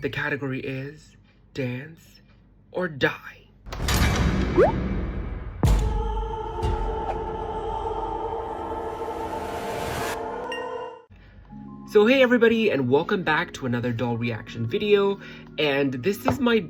The category is Dance or Die. So hey everybody, and welcome back to another doll reaction video. And this is my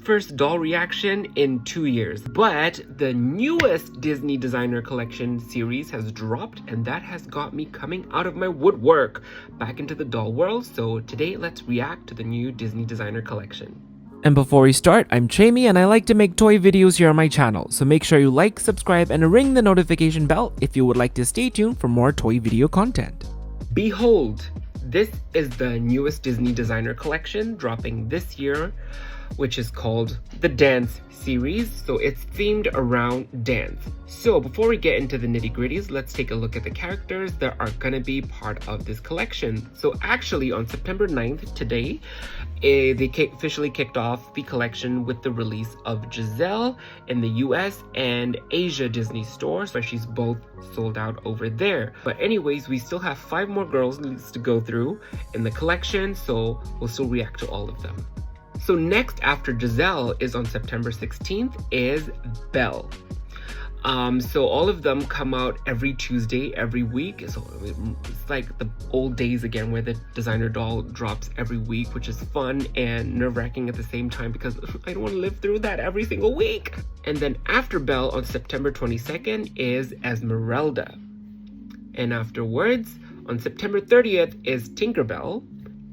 first doll reaction in 2 years. But the newest Disney Designer Collection series has dropped, and that has got me coming out of my woodwork back into the doll world. So today let's react to the new Disney Designer Collection. And before we start, I'm Chaymie and I like to make toy videos here on my channel, so make sure you like, subscribe, and ring the notification bell if you would like to stay tuned for more toy video content. Behold, this is the newest Disney Designer Collection dropping this year, which is called the Dance series. So it's themed around dance. So before we get into the nitty-gritties, let's take a look at the characters that are gonna be part of this collection. So actually on September 9th, today, they officially kicked off the collection with the release of Giselle in the US and Asia Disney stores, where she's both sold out over there. But anyways, we still have 5 more girls to go through in the collection, so we'll still react to all of them. So next after Giselle is on September 16th is Belle. So all of them come out every Tuesday, every week. So it's like the old days again where the designer doll drops every week, which is fun and nerve-wracking at the same time because I don't want to live through that every single week. And then after Belle on September 22nd is Esmeralda. And afterwards, on September 30th is Tinkerbell.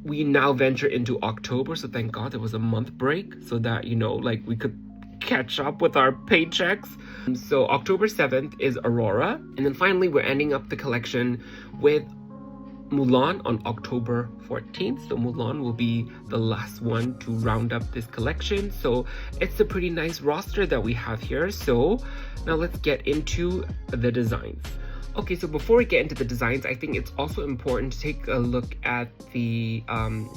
We now venture into October, so thank God there was a month break so that, you know, like we could catch up with our paychecks. So October 7th is Aurora. And then finally, we're ending up the collection with Mulan on October 14th. So Mulan will be the last one to round up this collection. So it's a pretty nice roster that we have here. So now let's get into the designs. Okay, so before we get into the designs, I think it's also important to take a look at the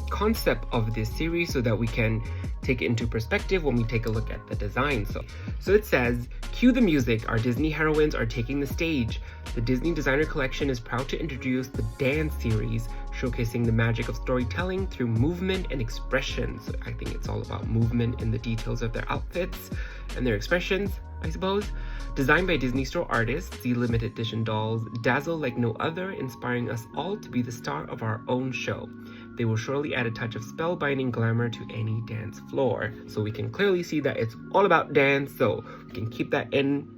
concept of this series so that we can take it into perspective when we take a look at the design. So it says, cue the music, our Disney heroines are taking the stage. The Disney Designer Collection is proud to introduce the Dance series, showcasing the magic of storytelling through movement and expression. So I think it's all about movement in the details of their outfits and their expressions, I suppose. Designed by Disney Store artists, the limited edition dolls dazzle like no other, inspiring us all to be the star of our own show. They will surely add a touch of spellbinding glamour to any dance floor. So we can clearly see that it's all about dance, so we can keep that in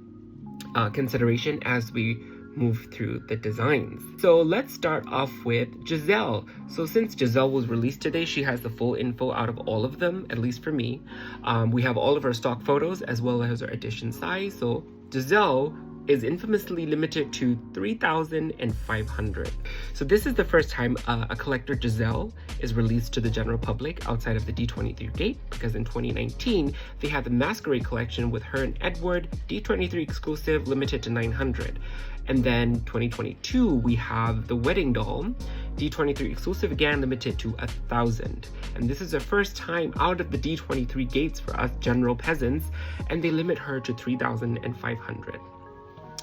consideration as we move through the designs. So let's start off with Giselle. So since Giselle was released today, she has the full info out of all of them, at least for me. We have all of her stock photos as well as her edition size. So Giselle is infamously limited to 3,500. So this is the first time a collector Giselle is released to the general public outside of the D23 gate, because in 2019 they had the Masquerade collection with her and Edward, D23 exclusive, limited to 900. And then 2022 we have the Wedding Doll, D23 exclusive again, limited to 1,000. And this is the first time out of the D23 gates for us general peasants, and they limit her to 3,500.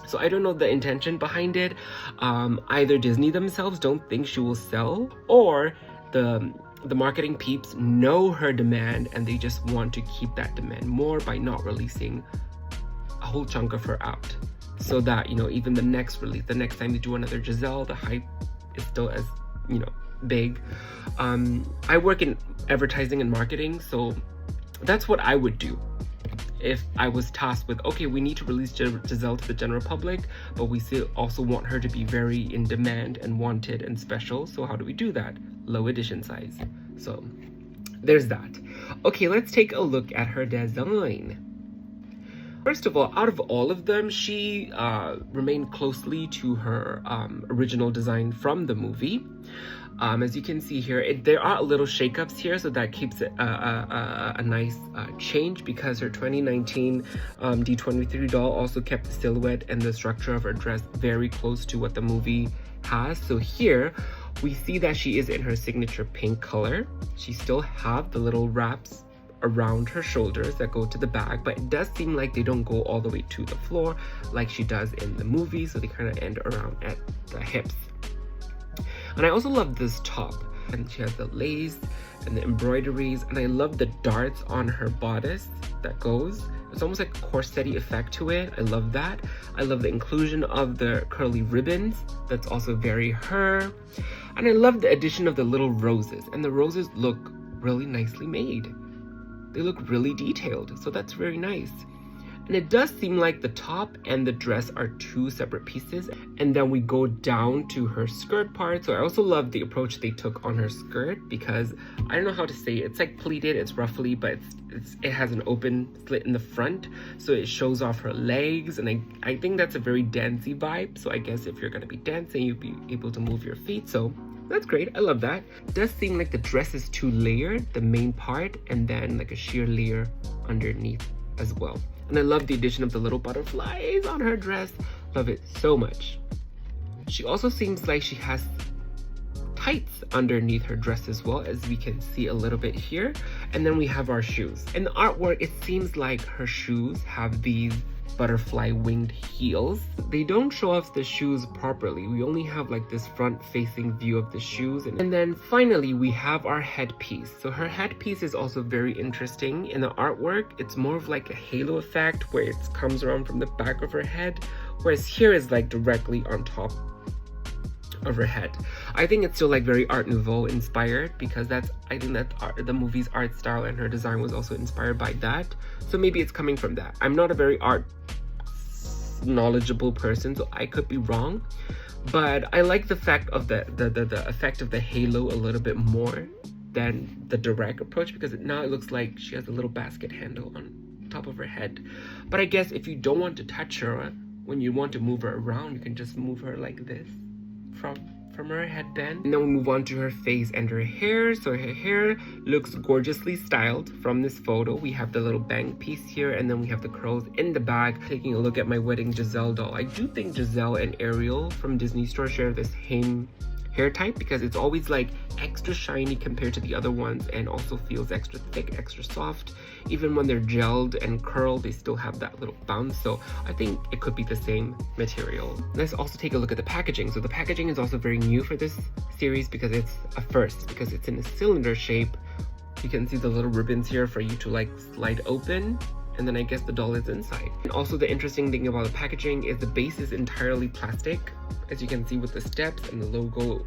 So I don't know the intention behind it. Either Disney themselves don't think she will sell, or the marketing peeps know her demand and they just want to keep that demand more by not releasing a whole chunk of her out. So that, you know, even the next release, the next time they do another Giselle, the hype is still as, you know, big. I work in advertising and marketing, so that's what I would do if I was tasked with, okay, we need to release Giselle to the general public, but we still also want her to be very in demand and wanted and special. So how do we do that? Low edition size. So there's that. Okay, let's take a look at her design. First of all, out of all of them, she remained closely to her original design from the movie. As you can see here, there are little shakeups here, so that keeps it a nice change, because her 2019 D23 doll also kept the silhouette and the structure of her dress very close to what the movie has. So here we see that she is in her signature pink color. She still have the little wraps around her shoulders that go to the back, but it does seem like they don't go all the way to the floor like she does in the movie, so they kind of end around at the hips. And I also love this top. and she has the lace and the embroideries, and I love the darts on her bodice that goes. It's almost like a corset-y effect to it. I love that. I love the inclusion of the curly ribbons. That's also very her. And I love the addition of the little roses, and the roses look really nicely made. They look really detailed, so that's very nice. And it does seem like the top and the dress are two separate pieces, and then we go down to her skirt part. So I also love the approach they took on her skirt, because I don't know how to say it. It's like pleated, it's roughly, but it has an open slit in the front, so it shows off her legs, and I think that's a very dancey vibe. So I guess if you're gonna be dancing, you'd be able to move your feet, so that's great. I love that. It does seem like the dress is two layered, the main part, and then like a sheer layer underneath as well. And I love the addition of the little butterflies on her dress. Love it so much. She also seems like she has tights underneath her dress as well, as we can see a little bit here. And then we have our shoes. In the artwork, it seems like her shoes have these butterfly winged heels. They don't show us the shoes properly. We only have like this front facing view of the shoes. And then finally we have our headpiece. So her headpiece is also very interesting. In the artwork, it's more of like a halo effect where it comes around from the back of her head, whereas here is like directly on top of her head. I think it's still like very Art Nouveau inspired, because I think that the movie's art style and her design was also inspired by that. So maybe it's coming from that. I'm not a very art knowledgeable person, so I could be wrong, but I like the fact of the effect of the halo a little bit more than the direct approach, because now it looks like she has a little basket handle on top of her head. But I guess if you don't want to touch her, when you want to move her around, you can just move her like this from her headband. And then we move on to her face and her hair. So her hair looks gorgeously styled from this photo. We have the little bang piece here, and then we have the curls in the back. Taking a look at my wedding Giselle doll, I do think Giselle and Ariel from Disney Store share the same hair type, because it's always like extra shiny compared to the other ones, and also feels extra thick, extra soft. Even when they're gelled and curled, they still have that little bounce. So I think it could be the same material. Let's also take a look at the packaging. So the packaging is also very new for this series, because it's a first, because it's in a cylinder shape. You can see the little ribbons here for you to like slide open, and then I guess the doll is inside. And also the interesting thing about the packaging is the base is entirely plastic, as you can see with the steps and the logo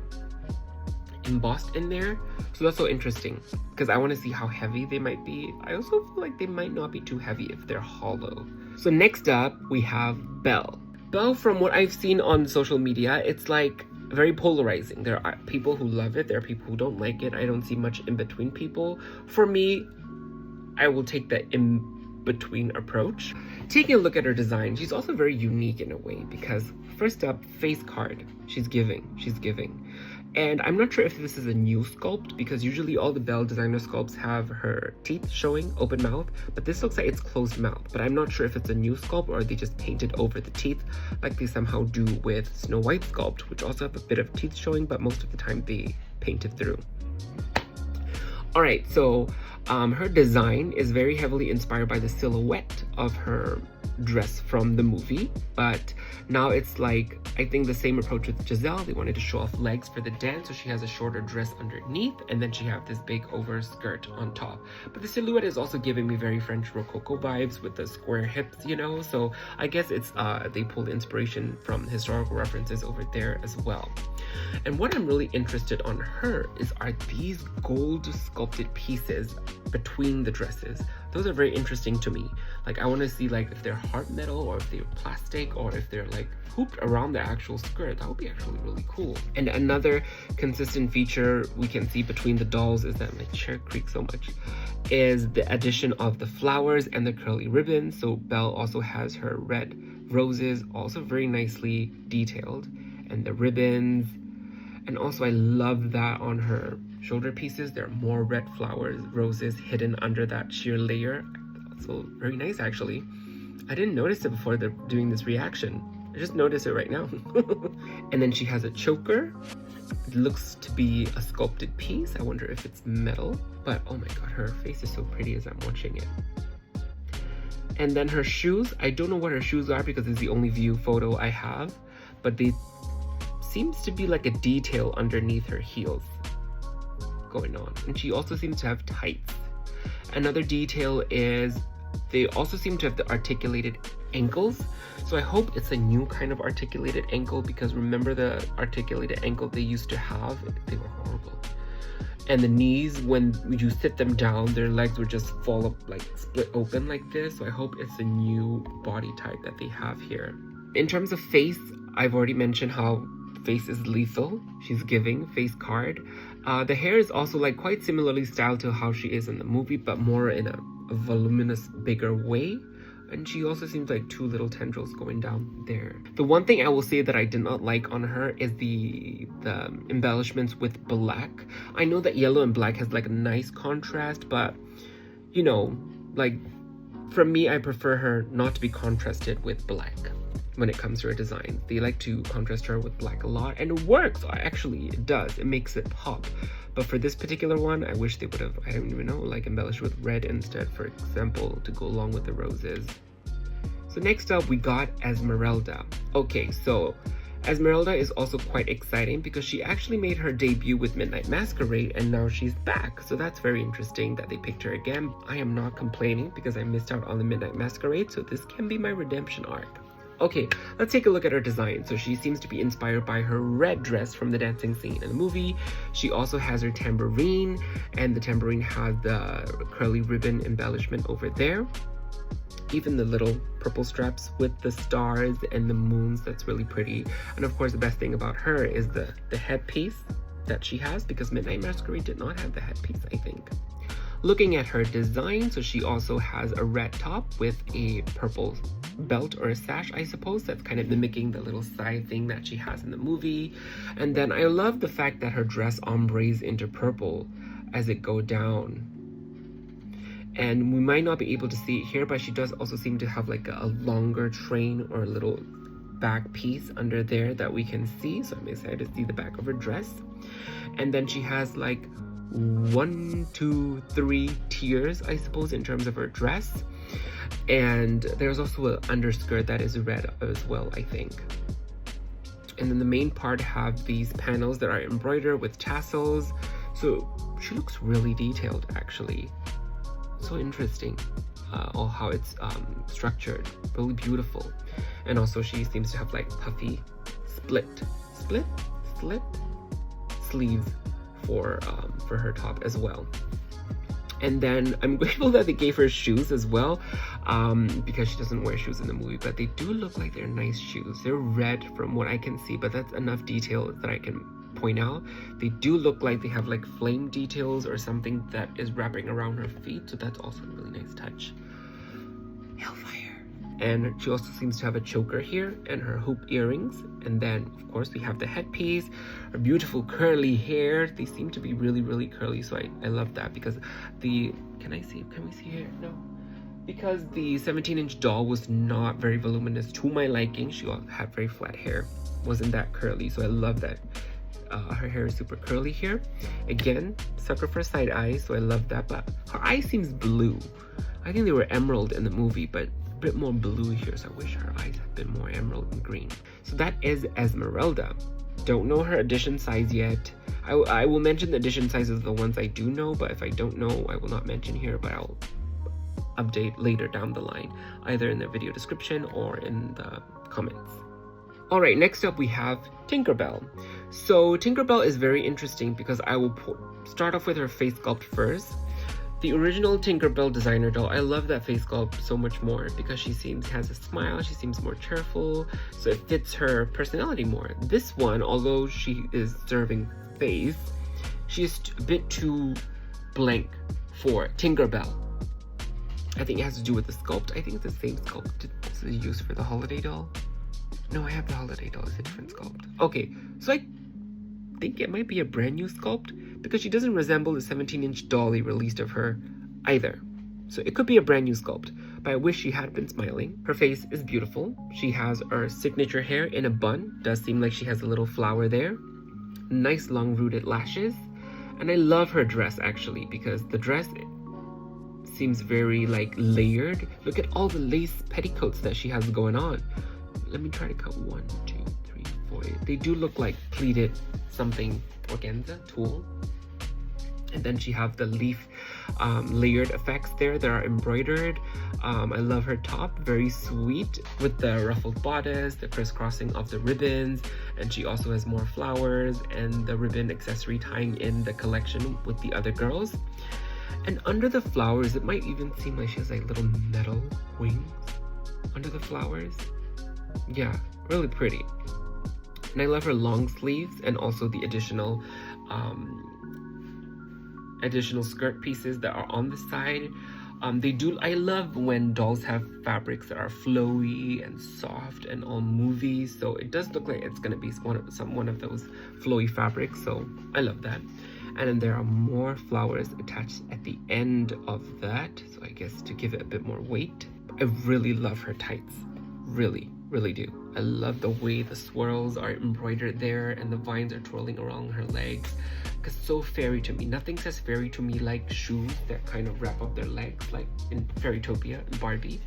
embossed in there. So that's so interesting, because I want to see how heavy they might be. I also feel like they might not be too heavy if they're hollow. So next up we have Belle. Belle, from what I've seen on social media, it's like very polarizing. There are people who love it, there are people who don't like it. I don't see much in between people. For me, I will take the in-between approach. Taking a look at her design, she's also very unique in a way, because first up, face card. She's giving. And I'm not sure if this is a new sculpt, because usually all the Belle designer sculpts have her teeth showing, open mouth, but this looks like it's closed mouth. But I'm not sure if it's a new sculpt or they just painted over the teeth like they somehow do with Snow White sculpt, which also have a bit of teeth showing, but most of the time they painted through. Alright, so her design is very heavily inspired by the silhouette of her dress from the movie, but now it's like, I think the same approach with Giselle. They wanted to show off legs for the dance, so she has a shorter dress underneath, and then she has this big over skirt on top. But the silhouette is also giving me very French Rococo vibes with the square hips, you know, so I guess it's they pulled inspiration from historical references over there as well. And what I'm really interested on her are these gold sculpted pieces between the dresses. Those are very interesting to me. Like, I want to see like if they're hard metal or if they're plastic or if they're like hooped around the actual skirt. That would be actually really cool. And another consistent feature we can see between the dolls is that my chair creaks so much, is the addition of the flowers and the curly ribbons. So Belle also has her red roses, also very nicely detailed, and the ribbons. And also I love that on her shoulder pieces there are more red flowers, roses hidden under that sheer layer. So very nice, actually. I didn't notice it before doing this reaction. I just noticed it right now. And then she has a choker. It looks to be a sculpted piece. I wonder if it's metal, but oh my god, her face is so pretty as I'm watching it. And then her shoes, I don't know what her shoes are because it's the only view photo I have, but they seems to be like a detail underneath her heels. going on. And she also seems to have tights. Another detail is they also seem to have the articulated ankles. So I hope it's a new kind of articulated ankle, because remember the articulated ankle they used to have? They were horrible. And the knees, when you sit them down, their legs would just fall up, like split open like this. So I hope it's a new body type that they have here. In terms of face, I've already mentioned how face is lethal. She's giving face card. The hair is also like quite similarly styled to how she is in the movie, but more in a voluminous, bigger way. And she also seems like two little tendrils going down there. The one thing I will say that I did not like on her is the embellishments with black. I know that yellow and black has like a nice contrast, but you know, like for me, I prefer her not to be contrasted with black when it comes to her design. They like to contrast her with black a lot, and it works. Actually, it does. It makes it pop. But for this particular one, I wish they would have, I don't even know, like embellished with red instead, for example, to go along with the roses. So next up, we got Esmeralda. Okay, so Esmeralda is also quite exciting because she actually made her debut with Midnight Masquerade, and now she's back. So that's very interesting that they picked her again. I am not complaining because I missed out on the Midnight Masquerade, so this can be my redemption arc. Okay, let's take a look at her design. So she seems to be inspired by her red dress from the dancing scene in the movie. She also has her tambourine, and the tambourine has the curly ribbon embellishment over there. Even the little purple straps with the stars and the moons, that's really pretty. And of course, the best thing about her is the headpiece that she has, because Midnight Masquerade did not have the headpiece, I think. Looking at her design, so she also has a red top with a purple belt or a sash, I suppose, that's kind of mimicking the little side thing that she has in the movie. And then I love the fact that her dress ombres into purple as it go down. And we might not be able to see it here, but she does also seem to have like a longer train or a little back piece under there that we can see. So I'm excited to see the back of her dress. And then she has like 1, 2, 3 tiers, I suppose, in terms of her dress. And there's also an underskirt that is red as well, I think. And then the main part have these panels that are embroidered with tassels. So she looks really detailed, actually. So interesting, all how it's structured, really beautiful. And also she seems to have like puffy split sleeves for her top as well. And then I'm grateful that they gave her shoes as well, because she doesn't wear shoes in the movie, but they do look like they're nice shoes. They're red from what I can see, but that's enough detail that I can point out. They do look like they have like flame details or something that is wrapping around her feet, so that's also a really nice touch. Hellfire. And she also seems to have a choker here and her hoop earrings. And then of course we have the headpiece, her beautiful curly hair. They seem to be really, really curly, so I love that, because can we see here? No. Because the 17-inch doll was not very voluminous to my liking. She had very flat hair, wasn't that curly, so I love that. Her hair is super curly here. Again, sucker for side eyes, so I love that. But her eye seems blue. I think they were emerald in the movie, but a bit more blue here, so I wish her eyes had been more emerald and green. So that is Esmeralda. Don't know her edition size yet. I will mention the edition sizes of the ones I do know, but if I don't know, I will not mention here, but I'll update later down the line, either in the video description or in the comments. Alright, next up we have Tinkerbell. So Tinkerbell is very interesting because I will start off with her face sculpt first. The original Tinkerbell designer doll, I love that face sculpt so much more because she has a smile, she seems more cheerful, so it fits her personality more. This one, although she is serving face, she is a bit too blank for Tinkerbell. I think it has to do with the sculpt. I think it's the same sculpt this is used for the holiday doll. No, I have the holiday doll. It's a different sculpt. Okay, so I think it might be a brand new sculpt because she doesn't resemble the 17-inch doll they released of her either. So it could be a brand new sculpt, but I wish she had been smiling. Her face is beautiful. She has her signature hair in a bun. Does seem like she has a little flower there. Nice long rooted lashes. And I love her dress actually because the dress seems very like layered. Look at all the lace petticoats that she has going on. Let me try to count 1, 2, 3, 4. They do look like pleated something organza tulle. And then she have the leaf layered effects there that are embroidered. I love her top, very sweet with the ruffled bodice, the crisscrossing of the ribbons, and she also has more flowers and the ribbon accessory tying in the collection with the other girls. And under the flowers, it might even seem like she has like little metal wings under the flowers. Yeah, really pretty. And I love her long sleeves and also the additional skirt pieces that are on the side. I love when dolls have fabrics that are flowy and soft and all movie, so it does look like it's gonna be one of those flowy fabrics, so I love that. And then there are more flowers attached at the end of that, so I guess to give it a bit more weight. I really love her tights, really do. I love the way the swirls are embroidered there and the vines are twirling around her legs. It's so fairy to me. Nothing says fairy to me like shoes that kind of wrap up their legs, like in Fairytopia and Barbie.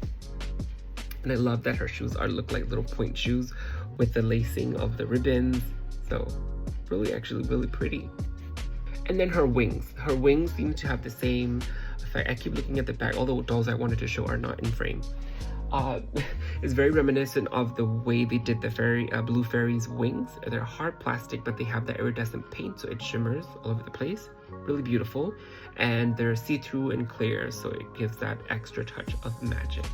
And I love that her shoes look like little point shoes with the lacing of the ribbons. So really pretty. And then her wings. Her wings seem to have the same effect. I keep looking at the back. All the dolls I wanted to show are not in frame. It's very reminiscent of the way they did the Blue Fairy's wings. They're hard plastic, but they have the iridescent paint, so it shimmers all over the place. Really beautiful. And they're see-through and clear, so it gives that extra touch of magic.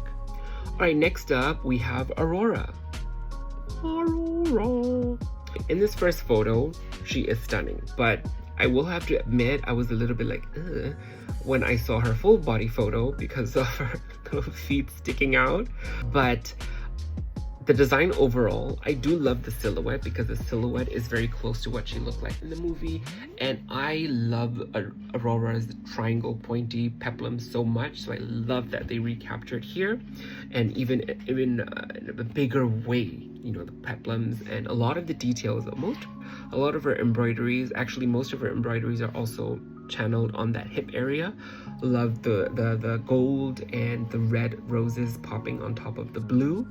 Alright, next up we have Aurora. Aurora. In this first photo, she is stunning, but I will have to admit I was a little bit like, ugh, when I saw her full body photo because of her little feet sticking out. But the design overall, I do love the silhouette because the silhouette is very close to what she looked like in the movie. And I love Aurora's triangle pointy peplum so much, so I love that they recaptured here. And even in a bigger way, you know, the peplums and a lot of the details, a lot of her embroideries, actually most of her embroideries are also channeled on that hip area. Love the gold and the red roses popping on top of the blue.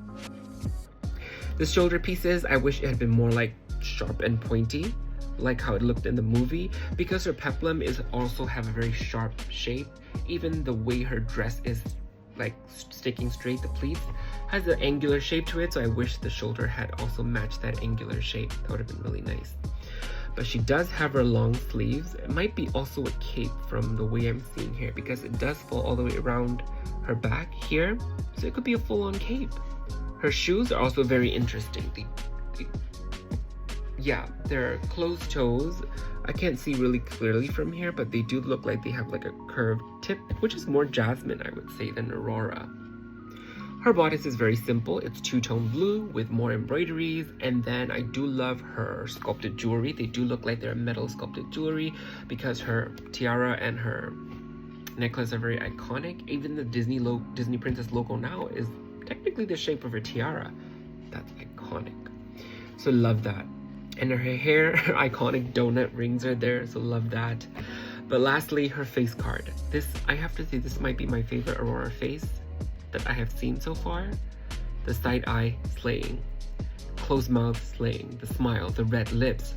The shoulder pieces, I wish it had been more like sharp and pointy, like how it looked in the movie, because her peplum also have a very sharp shape. Even the way her dress is like sticking straight, the pleats has an angular shape to it, so I wish the shoulder had also matched that angular shape. That would have been really nice. But she does have her long sleeves. It might be also a cape from the way I'm seeing here, because it does fall all the way around her back here, so it could be a full-on cape. Her shoes are also very interesting. Yeah, they're closed toes. I can't see really clearly from here, but they do look like they have like a curved tip, which is more Jasmine, I would say, than Aurora. Her bodice is very simple. It's two-tone blue with more embroideries, and then I do love her sculpted jewelry. They do look like they're metal sculpted jewelry because her tiara and her necklace are very iconic. Even the Disney Princess logo now is technically the shape of her tiara. That's iconic. So love that. And her hair, her iconic donut rings are there, so love that. But lastly, her face card. This, I have to say, this might be my favorite Aurora face that I have seen so far. The side eye slaying, closed mouth slaying, the smile, the red lips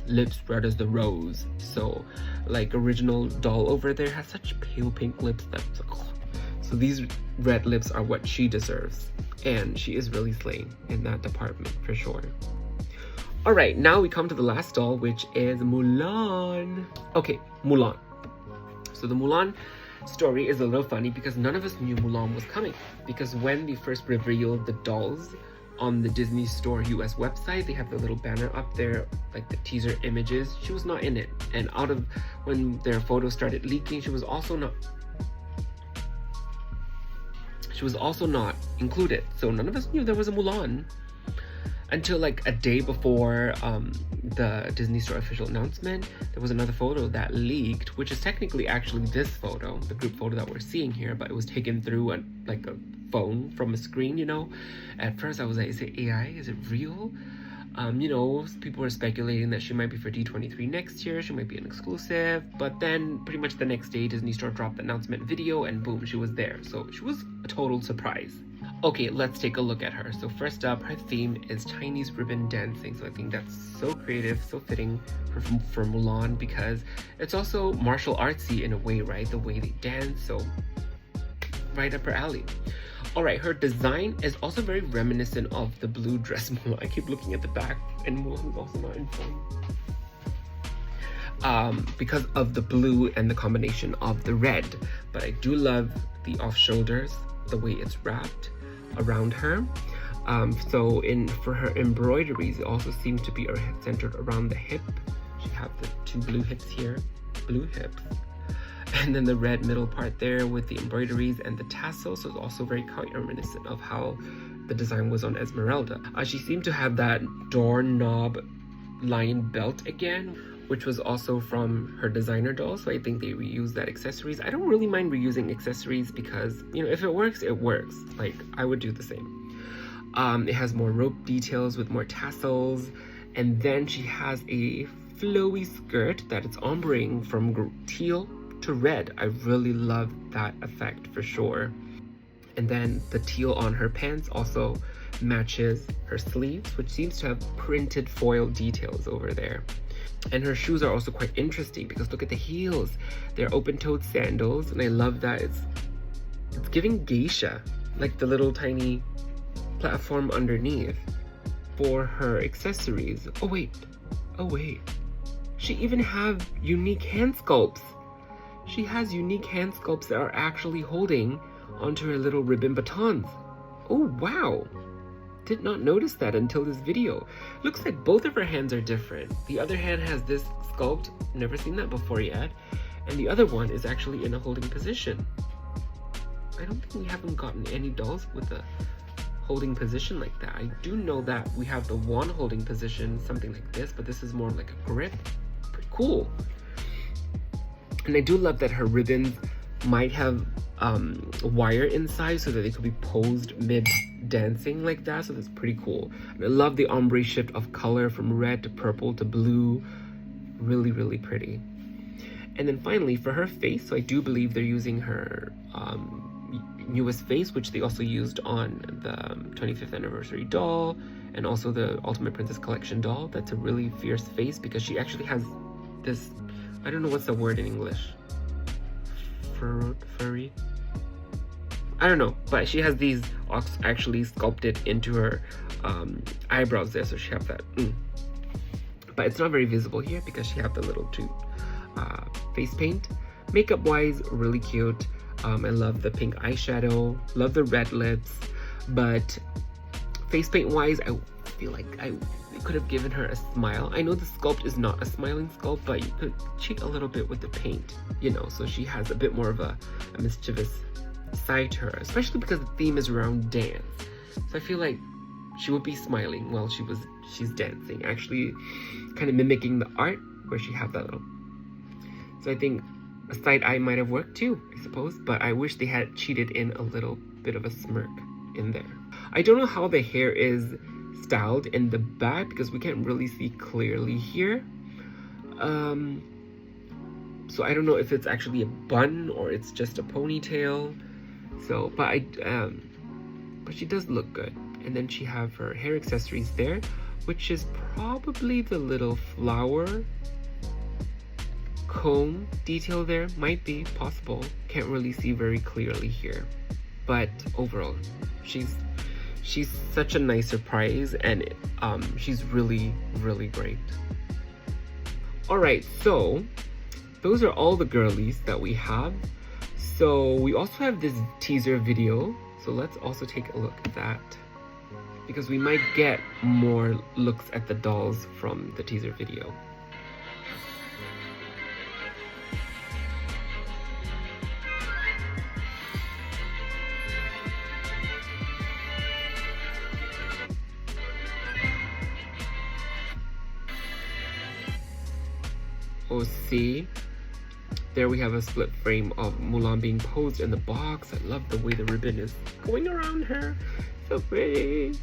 red as the rose. So like original doll over there has such pale pink lips that, so these red lips are what she deserves, and she is really slaying in that department for sure. All right, now we come to the last doll, which is Mulan. Okay, Mulan. So the Mulan story is a little funny because none of us knew Mulan was coming, because when they first revealed the dolls on the Disney Store US website, they have the little banner up there, like the teaser images. She was not in it, and when their photos started leaking, she was also not included. So none of us knew there was a Mulan until like a day before the Disney Store official announcement. There was another photo that leaked, which is technically actually this photo, the group photo that we're seeing here, but it was taken through like a phone from a screen, you know. At first I was like, is it AI? Is it real? You know, people were speculating that she might be for D23 next year, she might be an exclusive, but then pretty much the next day Disney Store dropped the announcement video and boom, she was there. So she was a total surprise. Okay, let's take a look at her. So first up, her theme is Chinese ribbon dancing. So I think that's so creative, so fitting for Mulan, because it's also martial artsy in a way, right? The way they dance, so right up her alley. Alright, her design is also very reminiscent of the blue dress Mulan. I keep looking at the back, and Mulan is also not in frame. Because of the blue and the combination of the red. But I do love the off shoulders, the way it's wrapped around her. For her embroideries, it also seems to be centered around the hip. She has the two blue hips here, blue hips. And then the red middle part there with the embroideries and the tassels, so it's also very quite reminiscent of how the design was on Esmeralda. She seemed to have that doorknob lion belt again, which was also from her designer doll, so I think they reused that accessories. I don't really mind reusing accessories because, you know, if it works, it works. Like, I would do the same. It has more rope details with more tassels, and then she has a flowy skirt that it's ombreing from teal to red. I really love that effect for sure. And then the teal on her pants also matches her sleeves, which seems to have printed foil details over there. And her shoes are also quite interesting because look at the heels. They're open-toed sandals, and I love that it's giving geisha, like the little tiny platform underneath. For her accessories, oh wait, she even have unique hand sculpts. She has unique hand sculpts that are actually holding onto her little ribbon batons. Oh wow! Did not notice that until this video. Looks like both of her hands are different. The other hand has this sculpt, never seen that before yet, and the other one is actually in a holding position. I don't think we haven't gotten any dolls with a holding position like that. I do know that we have the one holding position, something like this, but this is more like a grip. Pretty cool. And I do love that her ribbons might have wire inside so that they could be posed mid dancing like that, so that's pretty cool. And I love the ombre shift of color from red to purple to blue. Really, really pretty. And then finally for her face, so I do believe they're using her newest face, which they also used on the 25th anniversary doll and also the Ultimate Princess Collection doll. That's a really fierce face because she actually has this, I don't know what's the word in English, furry, I don't know, but she has these actually sculpted into her eyebrows there, so she have that but it's not very visible here because she have the little two face paint. Makeup wise, really cute. I love the pink eyeshadow, love the red lips, but face paint wise, I feel like I could have given her a smile. I know the sculpt is not a smiling sculpt, but you could cheat a little bit with the paint, you know, so she has a bit more of a mischievous side to her, especially because the theme is around dance. So I feel like she would be smiling while she's dancing, actually kind of mimicking the art where she have that little. So I think a side eye might have worked too, I suppose, but I wish they had cheated in a little bit of a smirk in there. I don't know how the hair is styled in the back because we can't really see clearly here. So I don't know if it's actually a bun or it's just a ponytail. So, but she does look good. And then she have her hair accessories there, which is probably the little flower comb detail there. Might be possible. Can't really see very clearly here. But overall, she's such a nice surprise, and she's really, really great. Alright, so those are all the girlies that we have. So we also have this teaser video, so let's also take a look at that, because we might get more looks at the dolls from the teaser video. Oh, see? There we have a split frame of Mulan being posed in the box. I love the way the ribbon is going around her. So pretty.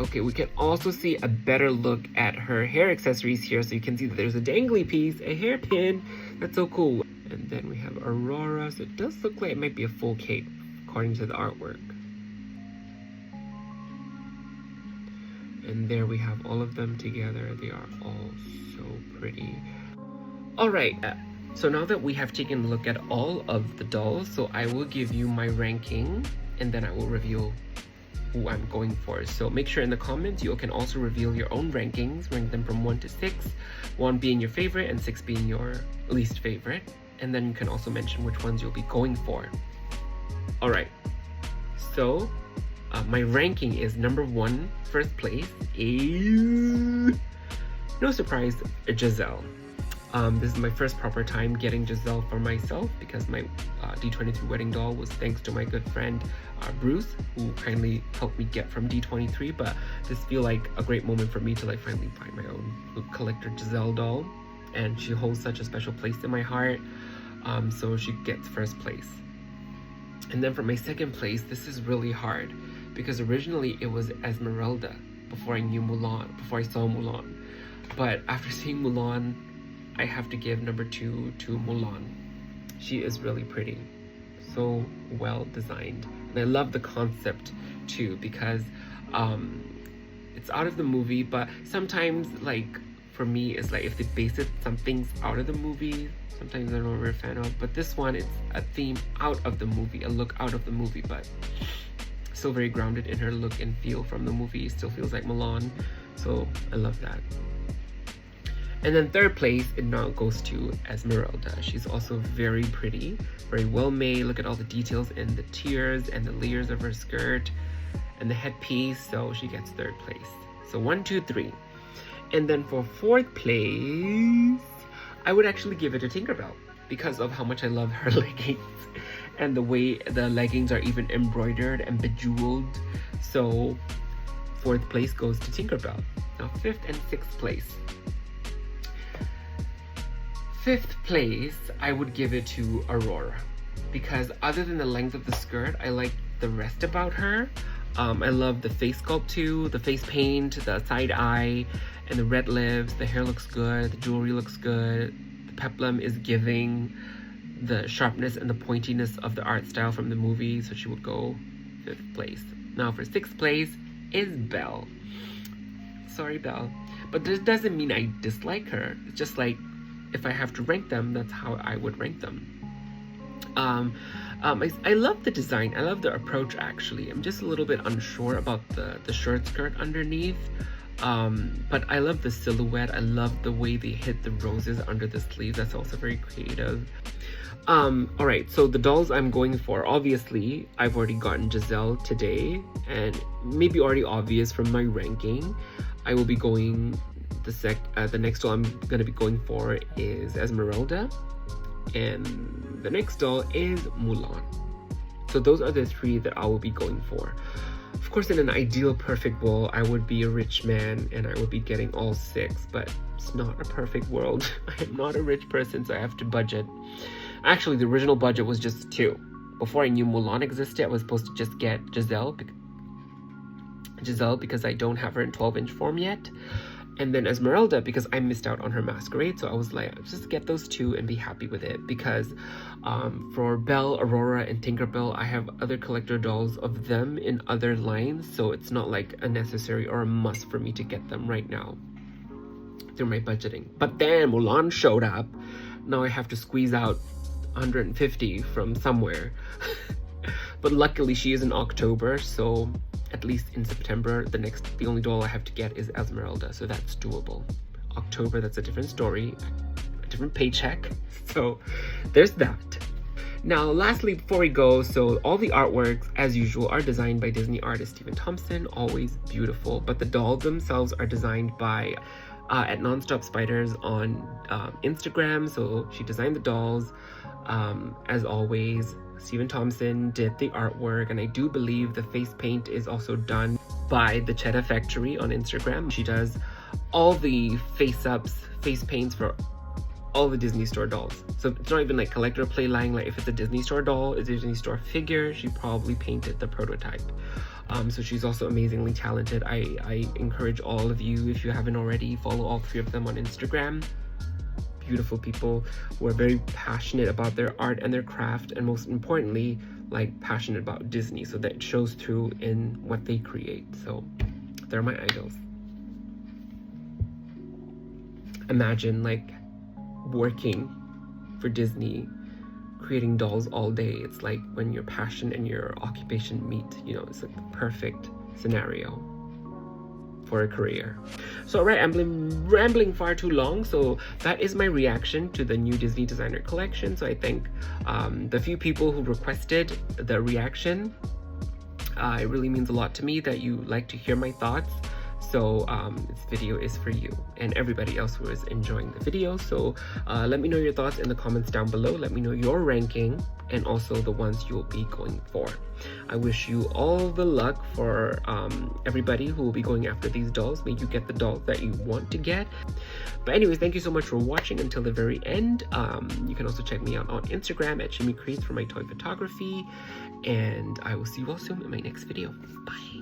Okay, we can also see a better look at her hair accessories here. So you can see that there's a dangly piece, a hairpin. That's so cool. And then we have Aurora. So it does look like it might be a full cape, according to the artwork. And there we have all of them together. They are all so pretty. All right, so now that we have taken a look at all of the dolls, so I will give you my ranking and then I will reveal who I'm going for. So make sure in the comments you can also reveal your own rankings, rank them from 1 to 6, 1 being your favorite and 6 being your least favorite. And then you can also mention which ones you'll be going for. All right, so my ranking is number 1, first place is, no surprise, Giselle. This is my first proper time getting Giselle for myself because my D23 wedding doll was thanks to my good friend Bruce, who kindly helped me get from D23. But this feels like a great moment for me to like finally find my own collector Giselle doll, and she holds such a special place in my heart. So she gets first place. And then for my second place, this is really hard because originally it was Esmeralda before I knew Mulan, before I saw Mulan. But after seeing Mulan, I have to give number 2 to Mulan. She is really pretty, so well designed. And I love the concept too because it's out of the movie, but sometimes like for me it's like if they base it some things out of the movie, sometimes I'm not really a fan of. But this one, it's a theme out of the movie, a look out of the movie, but still very grounded in her look and feel from the movie. Still feels like Mulan, so I love that. And then third place, it now goes to Esmeralda. She's also very pretty, very well made. Look at all the details in the tiers and the layers of her skirt and the headpiece. So she gets third place. So 1, 2, 3. And then for fourth place, I would actually give it to Tinkerbell because of how much I love her leggings and the way the leggings are even embroidered and bejeweled. So fourth place goes to Tinkerbell. Now fifth and sixth place. Fifth place, I would give it to Aurora because other than the length of the skirt, I like the rest about her. I love the face sculpt too, the face paint, the side eye, and the red lips. The hair looks good, the jewelry looks good, the peplum is giving the sharpness and the pointiness of the art style from the movie, so she would go fifth place. Now for sixth place is Belle. Sorry, Belle, but this doesn't mean I dislike her. It's just like, if I have to rank them, that's how I would rank them. I love the design. I love the approach, actually. I'm just a little bit unsure about the short skirt underneath. But I love the silhouette. I love the way they hit the roses under the sleeves. That's also very creative. Alright, so the dolls I'm going for, obviously, I've already gotten Giselle today. And maybe already obvious from my ranking, I will be going... the next doll I'm gonna be going for is Esmeralda, and the next doll is Mulan. So those are the 3 that I will be going for. Of course, in an ideal perfect world, I would be a rich man and I would be getting all 6, but it's not a perfect world. I am not a rich person, so I have to budget. Actually, the original budget was just 2. Before I knew Mulan existed, I was supposed to just get Giselle because I don't have her in 12-inch form yet. And then Esmeralda because I missed out on her masquerade, so I was like, I'll just get those 2 and be happy with it. Because for Belle, Aurora, and Tinkerbell, I have other collector dolls of them in other lines, so it's not like a necessary or a must for me to get them right now through my budgeting. But then Mulan showed up. Now I have to squeeze out 150 from somewhere. But luckily she is in October, so at least in September, the only doll I have to get is Esmeralda, so that's doable. October, that's a different story, a different paycheck, so there's that. Now, lastly, before we go, so all the artworks, as usual, are designed by Disney artist Stephen Thompson, always beautiful, but the dolls themselves are designed by at Nonstop Spiders on Instagram, so she designed the dolls. As always, Stephen Thompson did the artwork, and I do believe the face paint is also done by the Cheddar Factory on Instagram. She does all the face-ups, face paints for all the Disney Store dolls. So it's not even like collector playline, like if it's a Disney Store doll, it's a Disney Store figure, she probably painted the prototype. So she's also amazingly talented. I encourage all of you, if you haven't already, follow all 3 of them on Instagram. Beautiful people who are very passionate about their art and their craft, and most importantly, like passionate about Disney, so that it shows through in what they create. So they're my idols. Imagine like working for Disney, creating dolls all day. It's like when your passion and your occupation meet, you know, it's like the perfect scenario for a career. So alright, I'm rambling far too long. So that is my reaction to the new Disney designer collection. So I thank the few people who requested the reaction. It really means a lot to me that you like to hear my thoughts. So this video is for you and everybody else who is enjoying the video. So let me know your thoughts in the comments down below. Let me know your ranking and also the ones you'll be going for. I wish you all the luck for everybody who will be going after these dolls. May you get the dolls that you want to get. But anyways, thank you so much for watching until the very end. You can also check me out on Instagram at Chaymie Creates for my toy photography. And I will see you all soon in my next video. Bye.